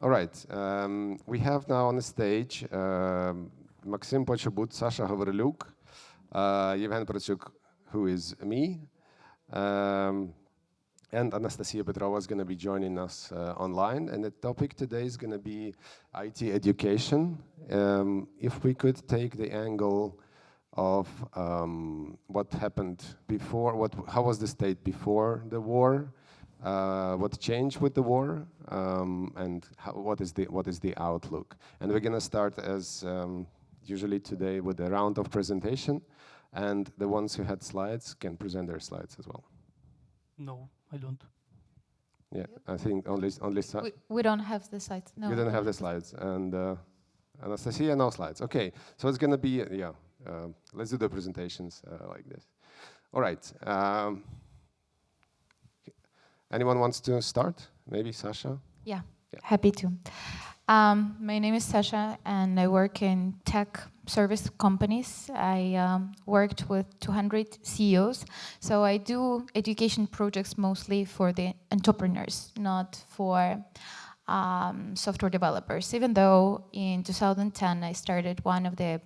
All right. We have now on the stage Maxim Pochobut, Sasha Gavriluk, Yevhen Prochuk, who is me, and Anastasia Petrova is going to be joining us online. And the topic today is going to be IT education. If we could take the angle of what happened before, how was the state before the war, what changed with the war, and what is the outlook. And we're going to start as usually today with a round of presentation, and the ones who had slides can present their slides as well. No, I don't. Yeah, I think only we don't have the slides. No, we don't have the slides, and Anastasia, no slides. Okay, so it's going to be let's do the presentations like this. All right. Anyone wants to start? Maybe Sasha? Yeah. Happy to. My name is Sasha, and I work in tech service companies. I worked with 200 CEOs, so I do education projects mostly for the entrepreneurs, not for software developers, even though in 2010 I started one of the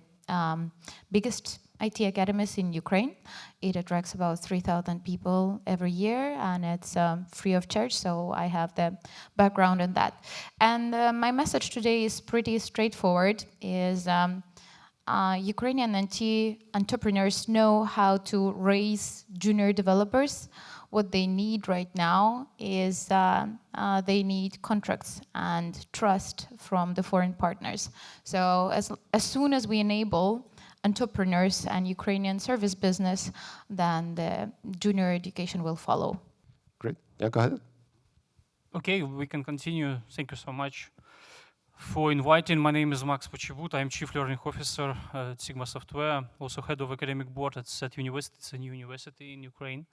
biggest IT academies in Ukraine. It attracts about 3,000 people every year, and it's free of charge, so I have the background in that. And my message today is pretty straightforward, is Ukrainian IT entrepreneurs know how to raise junior developers. What they need right now is they need contracts and trust from the foreign partners. So as soon as we enable entrepreneurs and Ukrainian service business, then the junior education will follow. Great. Yeah, go ahead. Okay, we can continue. Thank you so much for inviting. My name is Max Pochobut. I'm Chief Learning Officer at Sigma Software, also Head of Academic Board at SET University. It's a new university in Ukraine.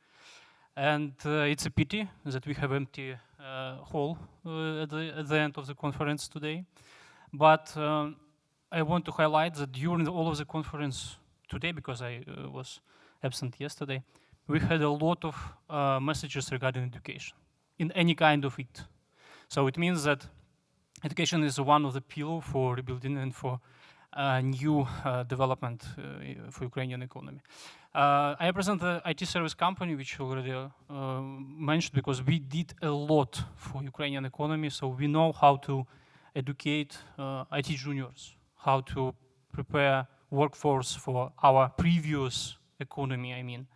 And it's a pity that we have empty hall at the end of the conference today. But I want to highlight that during all of the conference today, because I was absent yesterday, we had a lot of messages regarding education in any kind of it. So it means that education is one of the pillars for rebuilding and for new development for Ukrainian economy. I represent the IT service company, which already mentioned, because we did a lot for Ukrainian economy, so we know how to educate IT juniors, how to prepare workforce for our previous economy, I mean.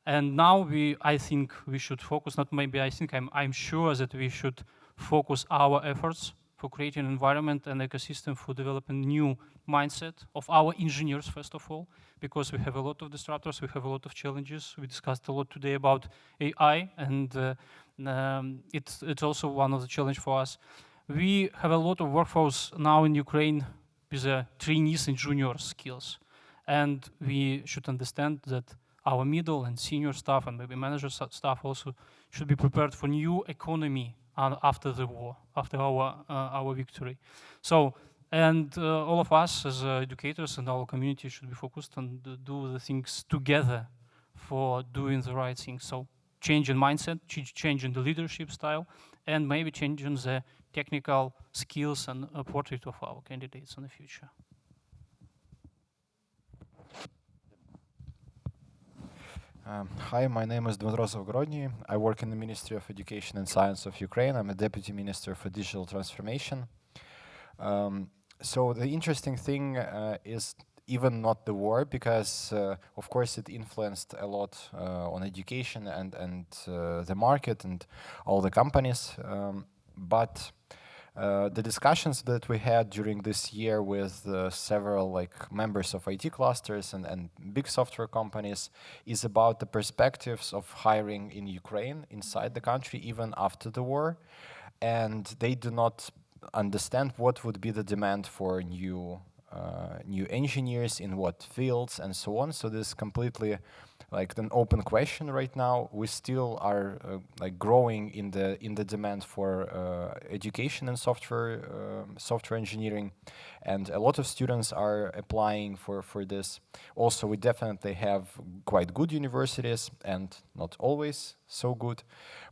And now I think we should focus, not maybe I think, I'm sure that we should focus our efforts for creating an environment and ecosystem for developing new mindset of our engineers, first of all, because we have a lot of disruptors, we have a lot of challenges. We discussed a lot today about AI, and it's also one of the challenges for us. We have a lot of workforce now in Ukraine with trainees and junior skills. And we should understand that our middle and senior staff and maybe manager staff also should be prepared for new economy after the war, after our victory. So, and all of us as educators and our community should be focused on do the things together for doing the right thing. So change in mindset, change in the leadership style, and maybe changing the technical skills and portrait of our candidates in the future. Hi, my name is Dmytro Zavgorodny. I work in the Ministry of Education and Science of Ukraine. I'm a Deputy Minister for Digital Transformation. So the interesting thing is even not the war, because of course it influenced a lot on education and the market and all the companies. But the discussions that we had during this year with several members of IT clusters and big software companies is about the perspectives of hiring in Ukraine, inside the country, even after the war. And they do not understand what would be the demand for new engineers in what fields and so on. So this completely like an open question right now. We still are like growing in the demand for education and software engineering, and a lot of students are applying for this. Also, we definitely have quite good universities and not always so good,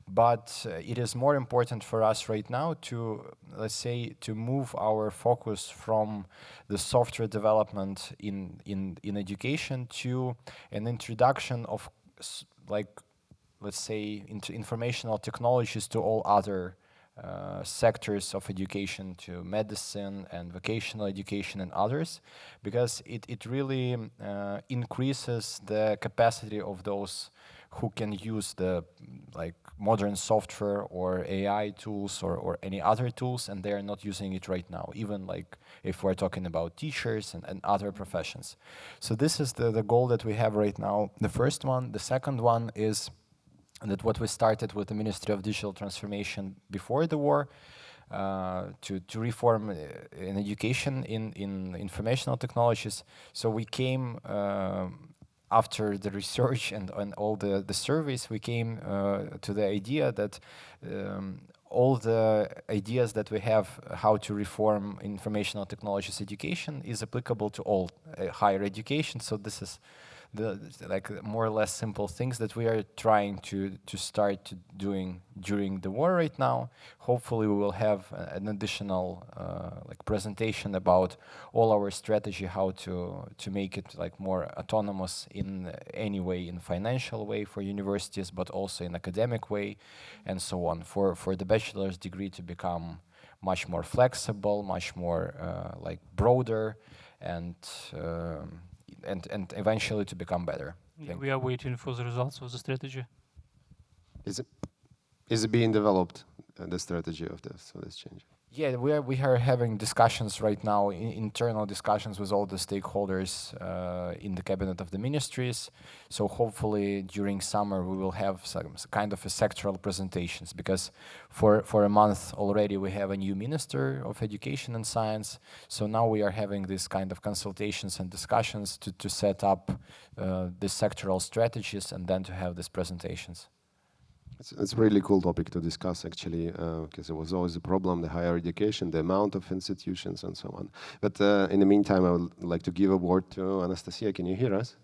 but it is more important for us right now to, let's say, to move our focus from the software development in education to an introduction of like, let's say, into informational technologies to all other sectors of education, to medicine and vocational education and others, because it really increases the capacity of those who can use the like modern software or AI tools or any other tools, and they are not using it right now, even like if we're talking about teachers and other professions. So this is the goal that we have right now, the first one. The second one is that what we started with the Ministry of Digital Transformation before the war, to reform in education in informational technologies. So we came after the research and all the surveys, we came to the idea that all the ideas that we have how to reform informational technologies education is applicable to all higher education. So this is the like more or less simple things that we are trying to start doing during the war right now. Hopefully we will have an additional like presentation about all our strategy, how to make it like more autonomous in any way, in financial way for universities, but also in academic way and so on, for the bachelor's degree to become much more flexible, much more like broader, and eventually to become better. Yeah, we are waiting for the results of the strategy. Is it being developed, the strategy of this change? Yeah, we are having discussions right now, internal discussions with all the stakeholders in the cabinet of the ministries. So hopefully during summer we will have some kind of a sectoral presentations, because for a month already we have a new Minister of Education and Science. So now we are having this kind of consultations and discussions to set up the sectoral strategies and then to have these presentations. It's a really cool topic to discuss, actually, because it was always a problem, the higher education, the amount of institutions and so on. But in the meantime, I would like to give a word to Anastasia. Can you hear us?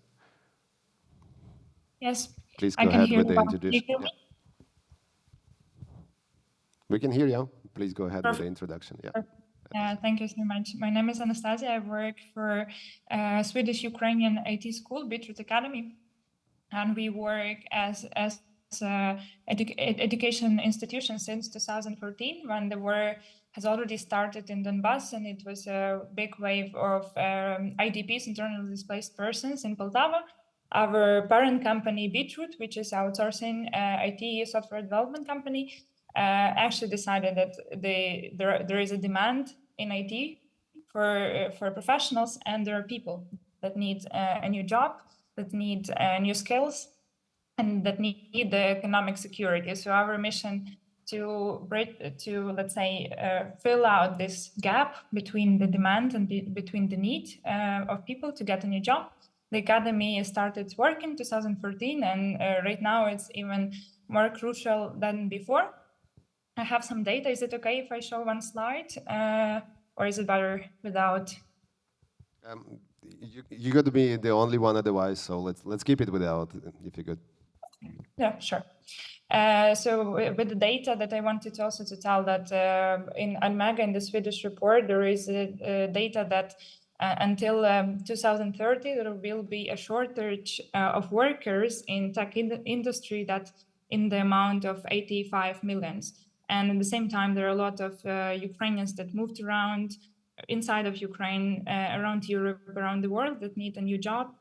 Yes. Please go ahead with the introduction. Yeah. We can hear you. Please go ahead with the introduction. Yeah. Thank you so much. My name is Anastasia. I work for Swedish-Ukrainian IT school, Beetroot Academy, and we work as education institution since 2014, when the war has already started in Donbass, and it was a big wave of IDPs, internally displaced persons, in Poltava. Our parent company, Beetroot, which is outsourcing IT software development company, actually decided that there is a demand in IT for professionals, and there are people that need a new job, that need new skills, and that need the economic security. So our mission to let's say fill out this gap between the demand and between the need of people to get a new job. The academy started work in 2014, and right now it's even more crucial than before. I have some data. Is it okay if I show one slide, or is it better without? You got to be the only one otherwise, so let's keep it without, if you could. Yeah, sure. So with the data that I wanted also to tell that in Almega, in the Swedish report, there is data that until 2030, there will be a shortage of workers in tech industry that in the amount of 85 million. And at the same time, there are a lot of Ukrainians that moved around inside of Ukraine, around Europe, around the world, that need a new job.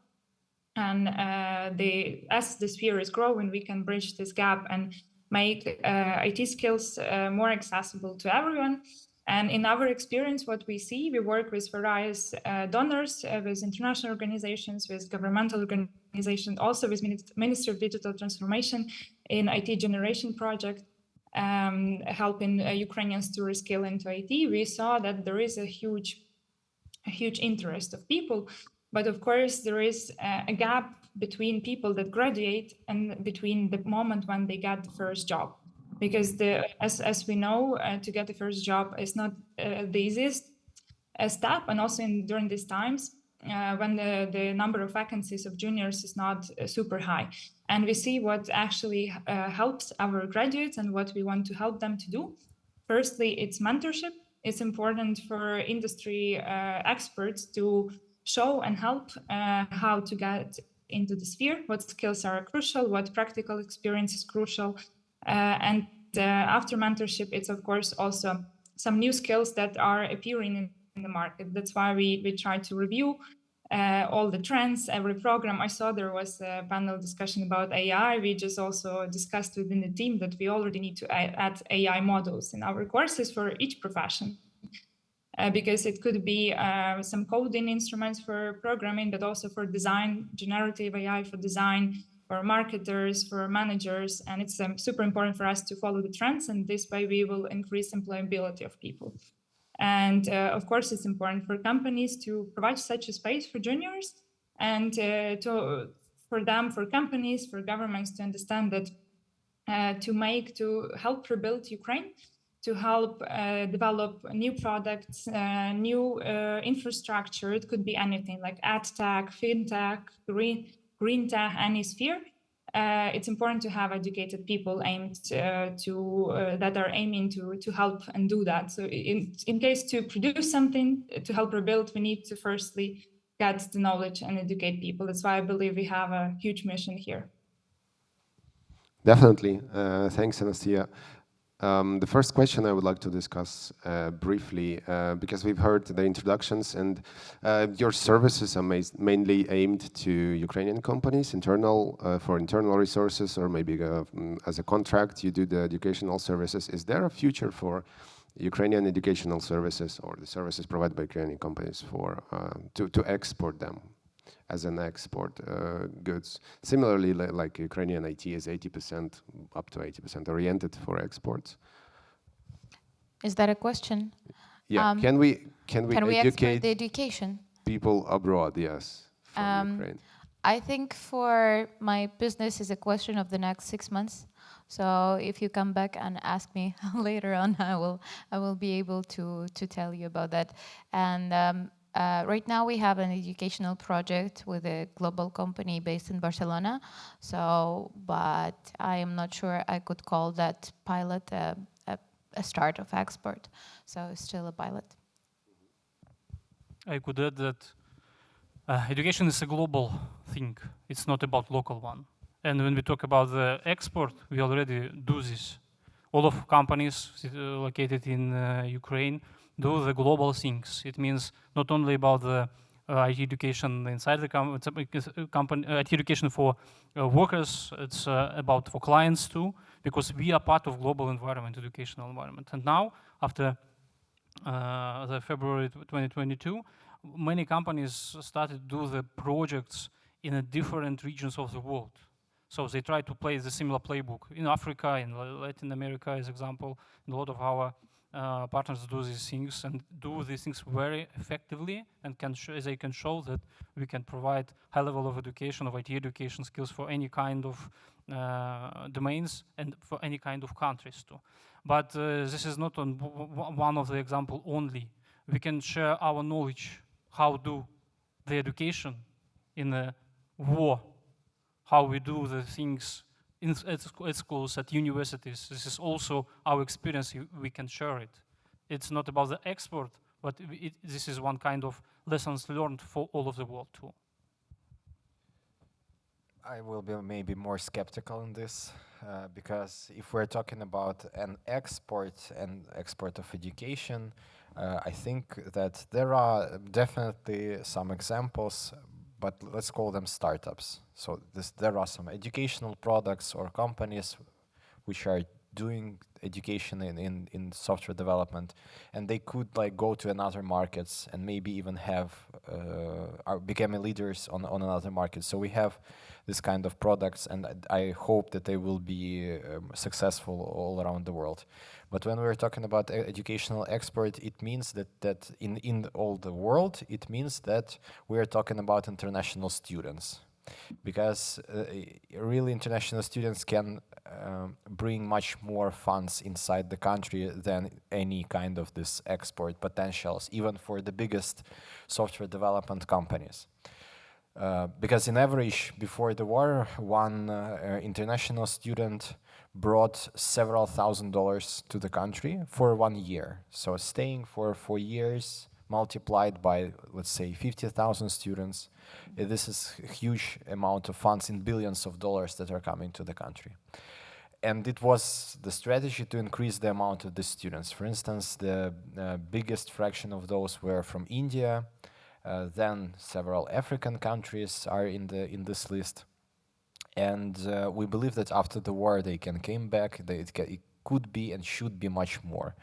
And as the sphere is growing, we can bridge this gap and make IT skills more accessible to everyone. And in our experience, what we see, we work with various donors, with international organizations, with governmental organizations, also with Ministry of Digital Transformation in IT generation project, helping Ukrainians to reskill into IT. We saw that there is a huge interest of people. But of course, there is a gap between people that graduate and between the moment when they get the first job. Because as we know, to get the first job is not the easiest step, and also during these times when the number of vacancies of juniors is not super high. And we see what actually helps our graduates and what we want to help them to do. Firstly, it's mentorship. It's important for industry experts to show and help how to get into the sphere, what skills are crucial, what practical experience is crucial. And after mentorship, it's of course also some new skills that are appearing in the market. That's why we try to review all the trends, every program. I saw there was a panel discussion about AI. We just also discussed within the team that we already need to add AI models in our courses for each profession. Because it could be some coding instruments for programming, but also for design, generative AI for design, for marketers, for managers. And it's super important for us to follow the trends, and this way we will increase employability of people. And of course, it's important for companies to provide such a space for juniors, and for companies, for governments to understand that to help rebuild Ukraine, to help develop new products, new infrastructure. It could be anything like ad tech, fintech, green tech, any sphere. It's important to have educated people that are aiming to help and do that. So in case to produce something to help rebuild, we need to firstly get the knowledge and educate people. That's why I believe we have a huge mission here. Definitely. Thanks, Anastasia. The first question I would like to discuss briefly, because we've heard the introductions, and your services are mainly aimed to Ukrainian companies, for internal resources, or maybe as a contract, you do the educational services. Is there a future for Ukrainian educational services or the services provided by Ukrainian companies to export them as an export goods? Similarly, like Ukrainian IT is 80%, up to 80% oriented for exports. Is that a question? Yeah, can we export educate the education? people abroad, yes, from Ukraine? I think for my business is a question of the next 6 months. So if you come back and ask me later on, I will be able to tell you about that. And right now we have an educational project with a global company based in Barcelona. So, but I am not sure I could call that pilot a start of export. So it's still a pilot. I could add that education is a global thing. It's not about local one. And when we talk about the export, we already do this. All of companies located in Ukraine do the global things. It means not only about the IT education inside the company, IT education for workers, it's about for clients too, because we are part of global environment, educational environment. And now, after the February 2022, many companies started to do the projects in a different regions of the world. So they try to play the similar playbook in Africa, in Latin America, as example. And a lot of our partners do these things and do these things very effectively, and they can show that we can provide high level of education, of IT education skills for any kind of domains and for any kind of countries too. But this is not on one of the example only. We can share our knowledge, how do the education in a war, how we do the things at schools, at universities. This is also our experience. We can share it. It's not about the export, but this is one kind of lessons learned for all of the world too. I will be maybe more skeptical in this because if we're talking about an export of education, I think that there are definitely some examples, but let's call them startups. So there are some educational products or companies which are doing education in software development, and they could like go to another markets and maybe even have become leaders on another market. So we have this kind of products, and I hope that they will be successful all around the world. But when we're talking about educational export, it means that in all the world, it means that we are talking about international students. because really international students can bring much more funds inside the country than any kind of this export potentials, even for the biggest software development companies. Because in average, before the war, one international student brought several $1,000s to the country for 1 year. So staying for 4 years, multiplied by, let's say, 50,000 students, this is a huge amount of funds in billions of dollars that are coming to the country. And it was the strategy to increase the amount of the students. For instance, the biggest fraction of those were from India. Then several African countries are in this list. And we believe that after the war they came back. It could be and should be much more.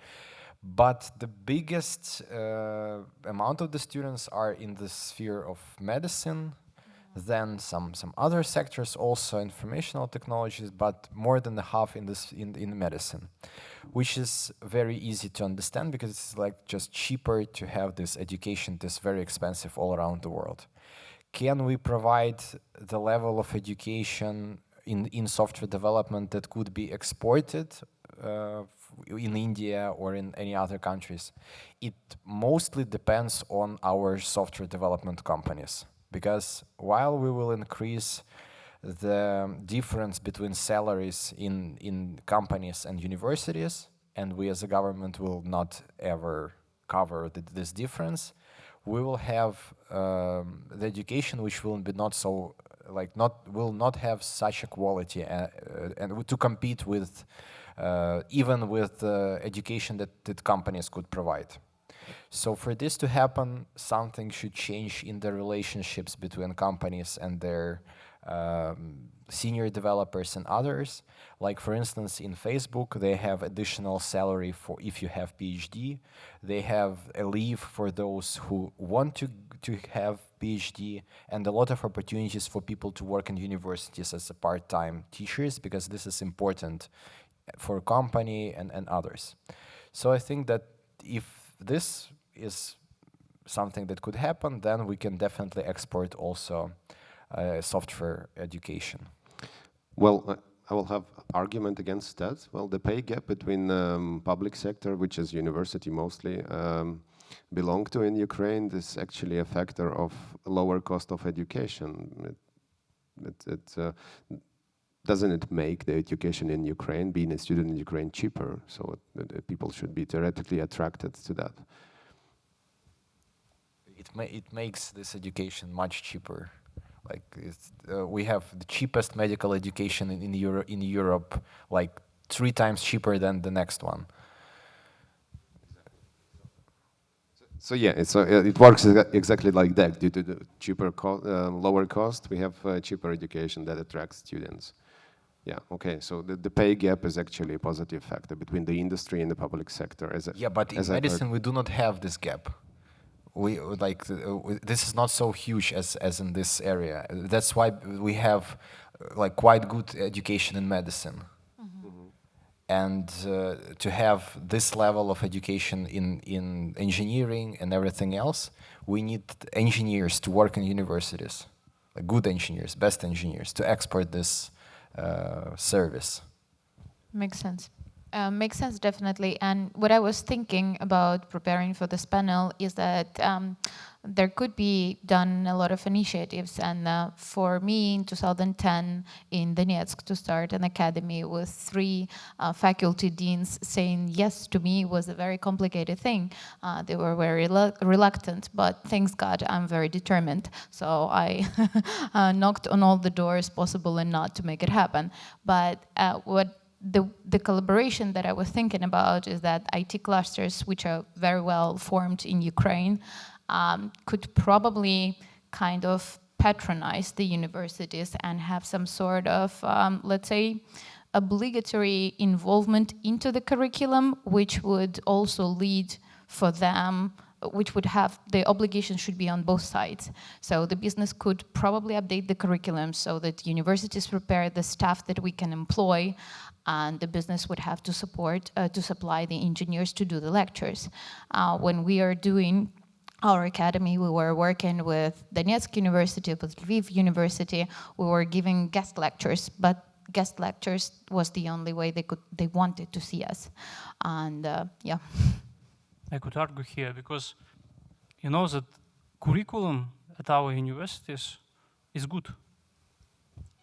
But the biggest amount of the students are in the sphere of medicine, then some other sectors, also informational technologies, but more than the half in medicine, which is very easy to understand because it's like just cheaper to have this education that's very expensive all around the world. Can we provide the level of education in software development that could be exported in India or in any other countries? It mostly depends on our software development companies, because while we will increase the difference between salaries in companies and universities, and we as a government will not ever cover this difference, we will have the education which will be not so will not have such a quality and to compete with even with education that companies could provide. So for this to happen, something should change in the relationships between companies and their senior developers and others. Like for instance, in Facebook, they have additional salary for if you have PhD. They have a leave for those who want to have PhD, and a lot of opportunities for people to work in universities as a part-time teachers, because this is important for a company and others. So I think that if this is something that could happen, then we can definitely export also software education. Well, I will have argument against that. Well, the pay gap between public sector, which is university mostly, belong to in Ukraine, is actually a factor of lower cost of education. Doesn't it make the education in Ukraine, being a student in Ukraine, cheaper? So people should be theoretically attracted to that. It makes this education much cheaper. Like we have the cheapest medical education in Europe, like 3 times cheaper than the next one. So yeah, it works exactly like that. Due to the lower cost, we have cheaper education that attracts students. Yeah, okay, so the pay gap is actually a positive factor between the industry and the public sector. But in medicine we do not have this gap. We this is not so huge as in this area. That's why we have like quite good education in medicine. And to have this level of education in engineering and everything else, we need engineers to work in universities, like good engineers, best engineers, to export this service. Makes sense. Makes sense, definitely. And what I was thinking about preparing for this panel is that there could be done a lot of initiatives. And for me, in 2010, in Donetsk, to start an academy with 3 faculty deans saying yes to me was a very complicated thing. They were very reluctant, but thanks God, I'm very determined. So I knocked on all the doors possible and not to make it happen. But the collaboration that I was thinking about is that IT clusters, which are very well formed in Ukraine, could probably kind of patronize the universities and have some sort of, let's say, obligatory involvement into the curriculum, which would also lead for them, which would have, the obligation should be on both sides. So the business could probably update the curriculum so that universities prepare the staff that we can employ, and the business would have to supply the engineers to do the lectures. When we are doing our academy. We were working with Donetsk University, with Lviv University. We were giving guest lectures, but guest lectures was the only way they wanted to see us. And yeah. I could argue here because you know that curriculum at our universities is good,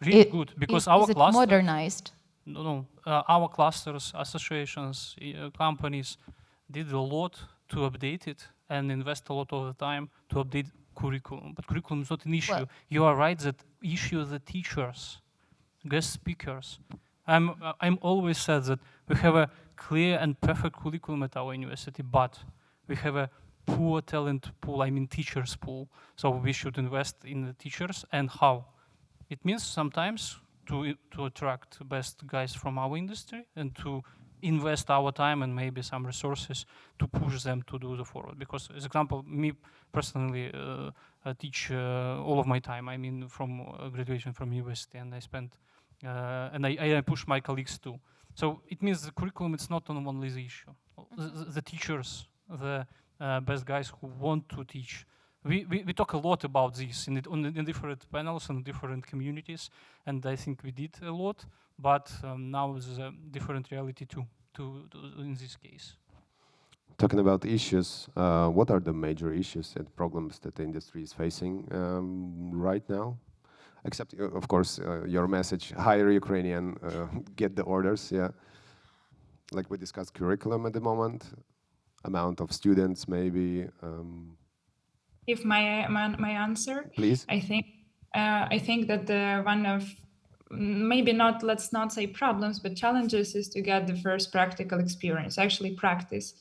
really good, because our is it clusters, modernized? Our clusters, associations, companies did a lot to update it and invest a lot of the time to update curriculum. But curriculum is not an issue. Well, You are right that issue the teachers, guest speakers. I'm always said that we have a clear and perfect curriculum at our university, but we have a poor talent pool, I mean teachers pool. So we should invest in the teachers. And how? It means sometimes to attract the best guys from our industry and to invest our time and maybe some resources to push them to do the forward. Because, as example, me personally I teach all of my time. I mean, from graduation from university, and I spent and I push my colleagues too. So it means the curriculum is not only the issue. The teachers, the best guys who want to teach. We talk a lot about this in different panels and different communities, and I think we did a lot. But now there's a different reality too. In this case. Talking about issues, what are the major issues and problems that the industry is facing right now? Except, of course, your message: hire Ukrainian, get the orders. Yeah, like we discussed, curriculum at the moment, amount of students, maybe. If my answer, Please. I think that one of maybe not, let's not say problems, but challenges is to get the first practical experience, actually practice.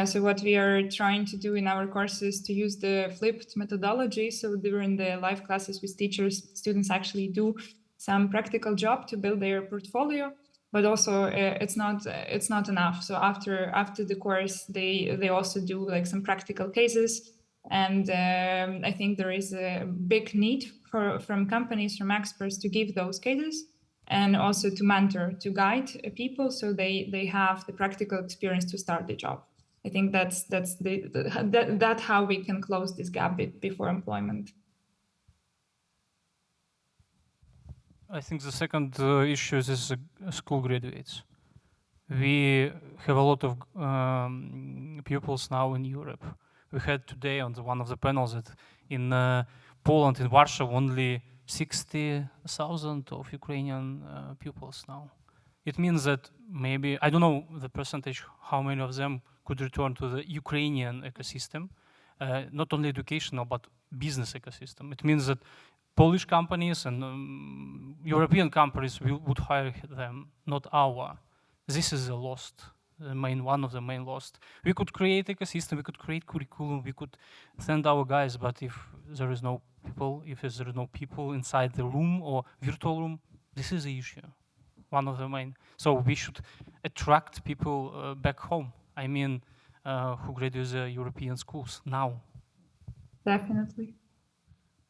So what we are trying to do in our courses is to use the flipped methodology. So during the live classes with teachers, students actually do some practical job to build their portfolio. But also it's not enough. So after the course, they also do like some practical cases. And I think there is a big need from companies, from experts to give those cases, and also to mentor, to guide people so they have the practical experience to start the job. I think that's how we can close this gap before employment. I think the second issue is school graduates. We have a lot of pupils now in Europe. We had today on one of the panels that in Poland, in Warsaw, only 60,000 of Ukrainian pupils now. It means that maybe, I don't know the percentage, how many of them could return to the Ukrainian ecosystem, not only educational, but business ecosystem. It means that Polish companies and European companies would hire them, not our. This is a lost. One of the main lost. We could create ecosystem, we could create curriculum, we could send our guys, but if there is no people inside the room or virtual room, this is the issue. One of the main. So we should attract people back home. I mean, who graduate the European schools now. Definitely.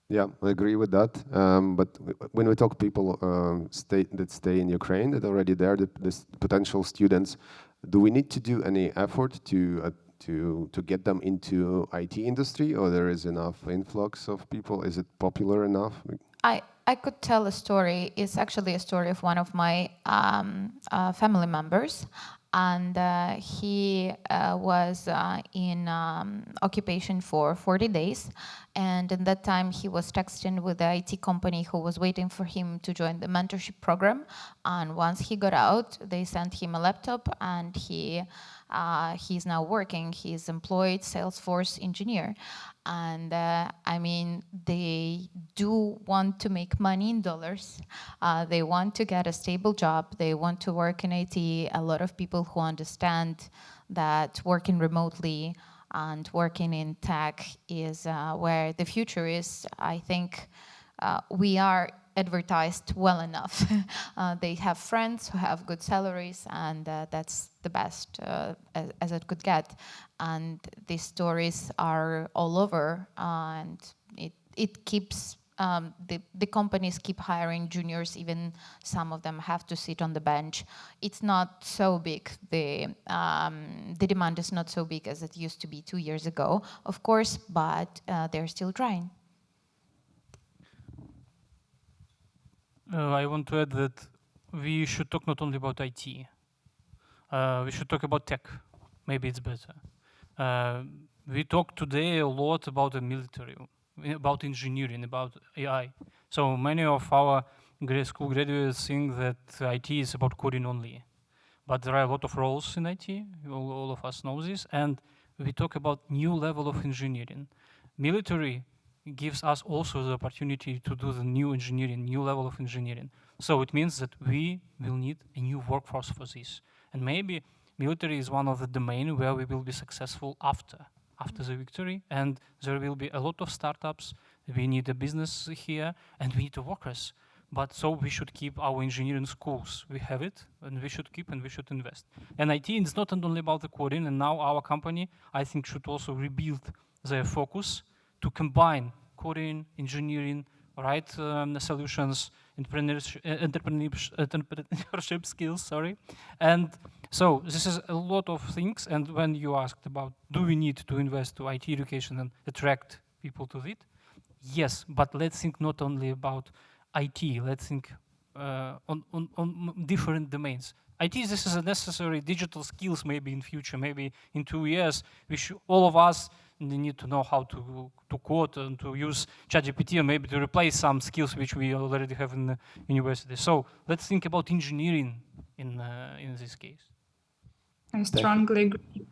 Yeah, I agree with that. But when we talk people that stay in Ukraine, that are already there, the potential students, do we need to do any effort to get them into IT industry, or there is enough influx of people? Is it popular enough? I could tell a story. It's actually a story of one of my family members. And he was in occupation for 40 days. And in that time, he was texting with the IT company who was waiting for him to join the mentorship program. And once he got out, they sent him a laptop, and he's now working. He's employed Salesforce engineer. And I mean, they do want to make money in dollars. They want to get a stable job. They want to work in IT. A lot of people who understand that working remotely and working in tech is where the future is. I think we are advertised well enough. They have friends who have good salaries, and that's the best as it could get. And these stories are all over, and it keeps the companies keep hiring juniors, even some of them have to sit on the bench. It's not so big. The demand is not so big as it used to be 2 years ago, of course, but they're still trying. I want to add that we should talk not only about IT. We should talk about tech. Maybe it's better. We talk today a lot about the military, about engineering, about AI. So many of our school graduates think that IT is about coding only. But there are a lot of roles in IT, all of us know this, and we talk about new level of engineering. Military gives us also the opportunity to do the new engineering, new level of engineering. So it means that we will need a new workforce for this. And maybe military is one of the domain where we will be successful after the victory, and there will be a lot of startups. We need a business here, and we need the workers. But so we should keep our engineering schools. We have it, and we should keep and we should invest. And IT is not only about the coding, and now our company, I think, should also rebuild their focus to combine coding, engineering, right solutions, entrepreneurship skills, sorry. And so this is a lot of things. And when you asked about, do we need to invest to IT education and attract people to it? Yes, but let's think not only about IT, let's think on different domains. IT, this is a necessary digital skills maybe in future, maybe in 2 years, all of us need to know how to code and to use ChatGPT, or maybe to replace some skills which we already have in the university. So let's think about engineering in this case. I strongly agree.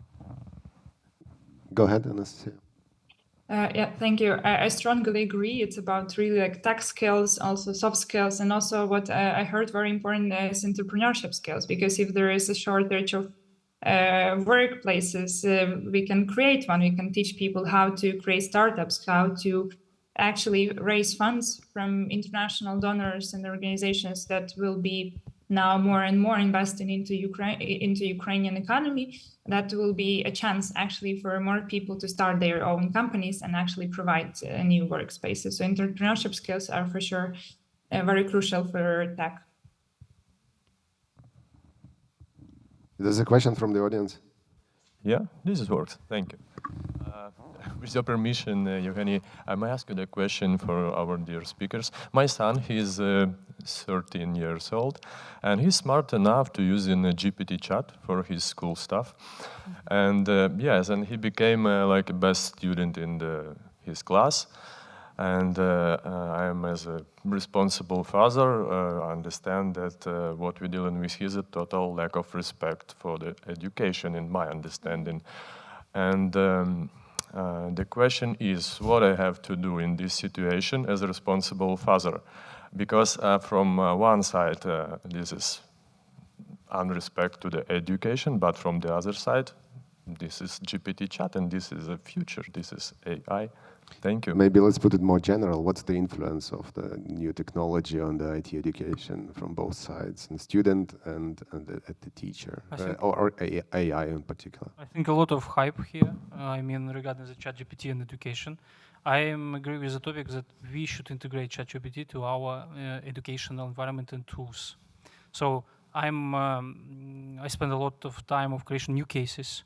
Go ahead, Anastasia. Yeah, thank you. I strongly agree. It's about really like tech skills, also soft skills, and also what I heard very important is entrepreneurship skills. Because if there is a shortage of workplaces, we can create one. We can teach people how to create startups, how to actually raise funds from international donors and organizations that will be now more and more investing into Ukrainian economy. That will be a chance actually for more people to start their own companies and actually provide new workspaces. So entrepreneurship skills are for sure very crucial for tech. There's a question from the audience. Yeah, this works. Thank you. With your permission, Evgeny, I may ask you the question for our dear speakers. My son, he's 13 years old, and he's smart enough to use in a GPT chat for his school stuff. And yes, and he became like a best student in his class. And I am, as a responsible father, understand that what we're dealing with is a total lack of respect for the education, in my understanding. And the question is what I have to do in this situation as a responsible father. Because from one side, this is unrespect to the education, but from the other side, this is GPT chat, and this is the future, this is AI. Thank you. Maybe let's put it more general. What's the influence of the new technology on the IT education from both sides, the student and the teacher, or AI in particular? I think a lot of hype here, I mean, regarding the ChatGPT and education. I agree with the topic that we should integrate ChatGPT to our educational environment and tools. So I spend a lot of time of creation new cases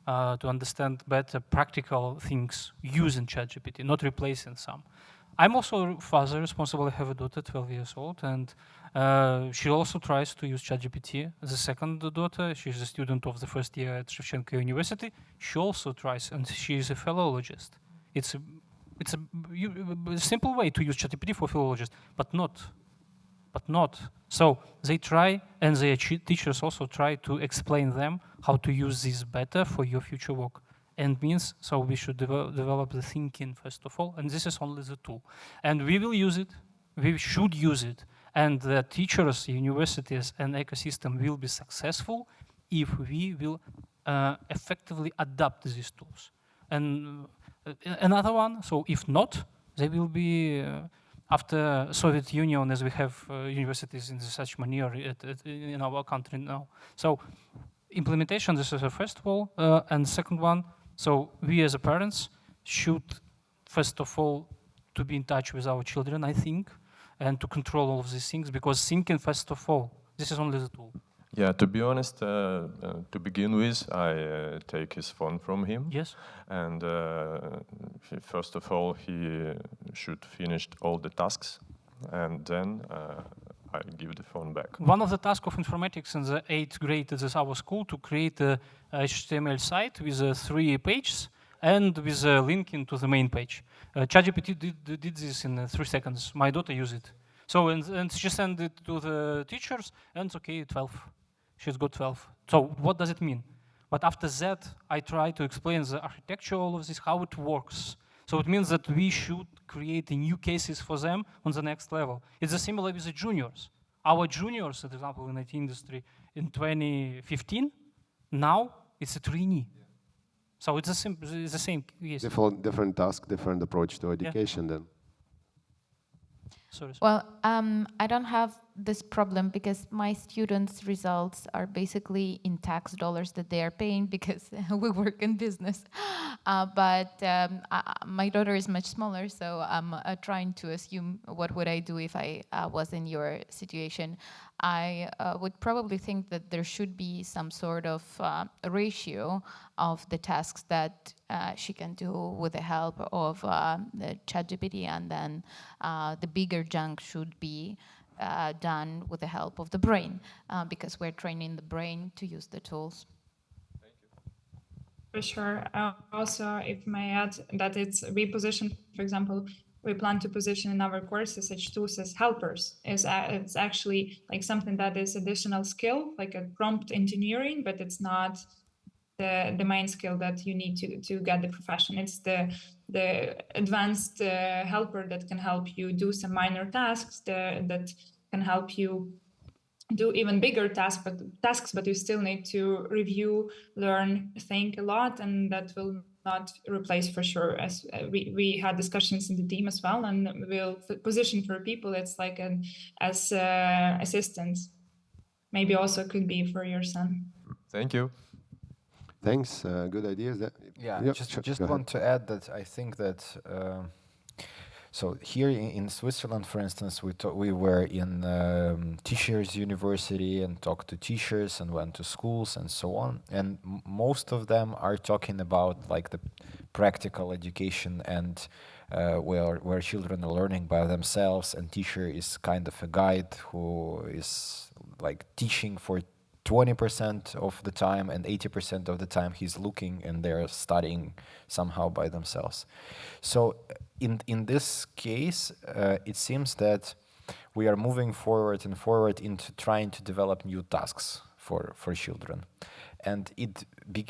to understand better practical things using ChatGPT, not replacing some. I'm also a father responsible. I have a daughter, 12 years old, and she also tries to use ChatGPT. The second daughter, she's a student of the first year at Shevchenko University. She also tries, and she is a philologist. It's a simple way to use ChatGPT for philologists, but not. So they try, and their teachers also try to explain them how to use this better for your future work. And means, so we should develop the thinking first of all, and this is only the tool. And we will use it, we should use it, and the teachers, universities, and ecosystem will be successful if we will effectively adapt these tools. And another one, so if not, they will be after Soviet Union, as we have universities in such manner in our country now. So implementation, this is the first of all, and second one, so we as parents should first of all to be in touch with our children, I think, and to control all of these things, because thinking, first of all, this is only the tool. Yeah, to be honest, to begin with, I take his phone from him. Yes? And first of all, he should finish all the tasks, and then I give the phone back. One of the tasks of informatics in the 8th grade at our school to create a HTML site with 3 pages and with a link into the main page. ChatGPT did this in 3 seconds. My daughter used it. So, and she sent it to the teachers, and okay, 12. She's got 12. So what does it mean? But after that, I try to explain the architecture, all of this, how it works. So it means that we should create new cases for them on the next level. It's the similar with the juniors. Our juniors, for example, in IT industry in 2015, now it's a trainee. So it's the same case. Different task, different approach to education then. Sorry. Well, I don't have this problem because my students' results are basically in tax dollars that they are paying because we work in business. But my daughter is much smaller, so I'm trying to assume what would I do if I was in your situation. I would probably think that there should be some sort of ratio of the tasks that she can do with the help of the ChatGPT, and then the bigger chunk should be done with the help of the brain, because we're training the brain to use the tools. For sure. Also, if I may add that we position, for example, we plan to position in our courses such tools as helpers. It's actually like something that is additional skill, like a prompt engineering, but it's not the main skill that you need to get the profession. It's the advanced helper that can help you do some minor tasks, that can help you do even bigger tasks, but you still need to review, learn, think a lot, and that will not replace for sure. As we had discussions in the team as well, and we'll position for people it's like as assistants. Maybe also could be for your son. Thank you. Thanks, good ideas. Yeah, Yep, just go ahead. want to add that I think that so here in Switzerland, for instance, we were in teachers' university and talked to teachers and went to schools and so on. And most of them are talking about like the practical education and where children are learning by themselves, and teacher is kind of a guide who is like teaching for 20% of the time, and 80% of the time he's looking and they're studying somehow by themselves. So in this case, it seems that we are moving forward and forward into trying to develop new tasks for children. And it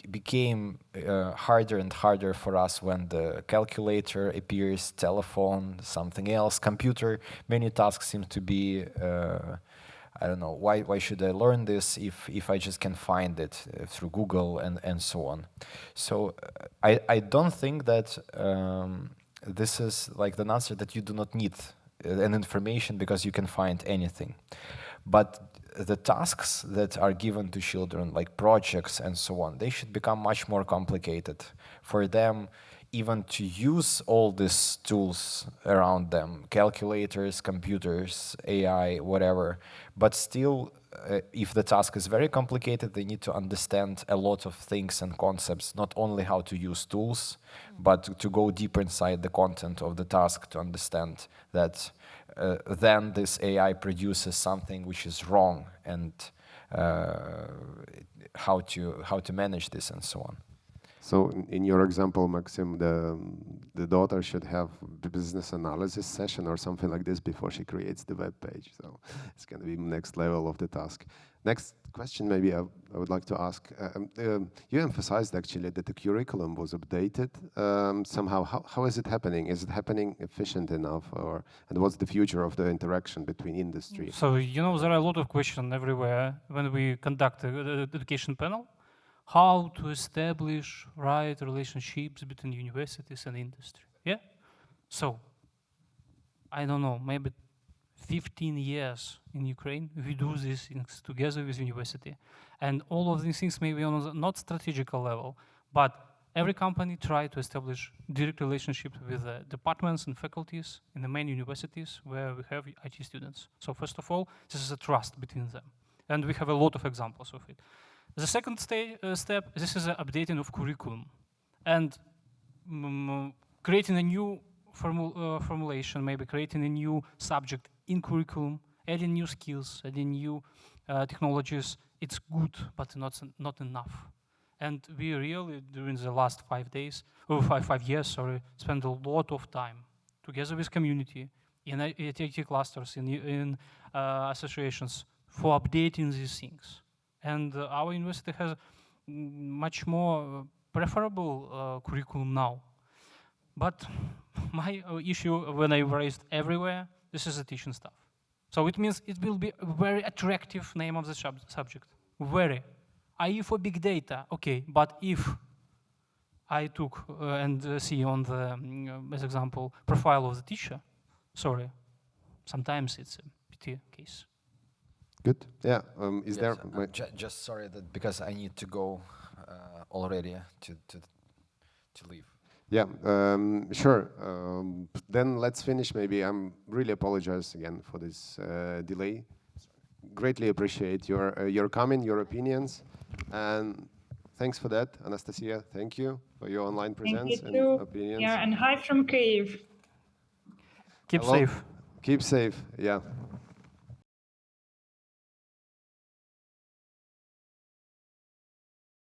became harder and harder for us when the calculator appears, telephone, something else, computer. Many tasks seem to be I don't know, why should I learn this if I just can find it through Google and so on. So I don't think that this is like the answer that you do not need an information because you can find anything. But the tasks that are given to children, like projects and so on, they should become much more complicated for them even to use all these tools around them, calculators, computers, AI, whatever. But still, if the task is very complicated, they need to understand a lot of things and concepts, not only how to use tools, but to go deeper inside the content of the task to understand that then this AI produces something which is wrong, and how to manage this and so on. So in your example, Maxim, the daughter should have the business analysis session or something like this before she creates the web page. So it's going to be next level of the task. Next question, maybe I would like to ask. You emphasized actually that the curriculum was updated somehow. How is it happening? Is it happening efficient enough, and what's the future of the interaction between industry? So there are a lot of questions everywhere when we conduct the education panel. How to establish right relationships between universities and industry. Yeah? So, I don't know, maybe 15 years in Ukraine, we do these things together with university. And all of these things maybe on a not strategical level, but every company try to establish direct relationship with the departments and faculties in the main universities where we have IT students. So first of all, this is a trust between them. And we have a lot of examples of it. The second step, this is the updating of curriculum. And creating a new formulation, maybe creating a new subject in curriculum, adding new skills, adding new technologies, it's good, but not enough. And we really, during the last 5 days, or 5 years, sorry, spent a lot of time together with community, in IT clusters, in associations, for updating these things. And our university has much more preferable curriculum now. But my issue when I raised everywhere, this is the teaching staff. So it means it will be a very attractive name of the subject, very. IE for big data, okay, but if I took and see on the, as example, profile of the teacher, sorry, sometimes it's a pity case. Good. Yeah. Is Yes, there? just sorry that because I need to go already to leave. Yeah. Sure. Then let's finish. Maybe I'm really apologize again for this delay. Greatly appreciate your comment, your opinions, and thanks for that, Anastasia. Thank you for your online presence Thank you and too. opinions. Yeah, and hi from Kyiv. Keep Hello. safe. Keep safe. Yeah.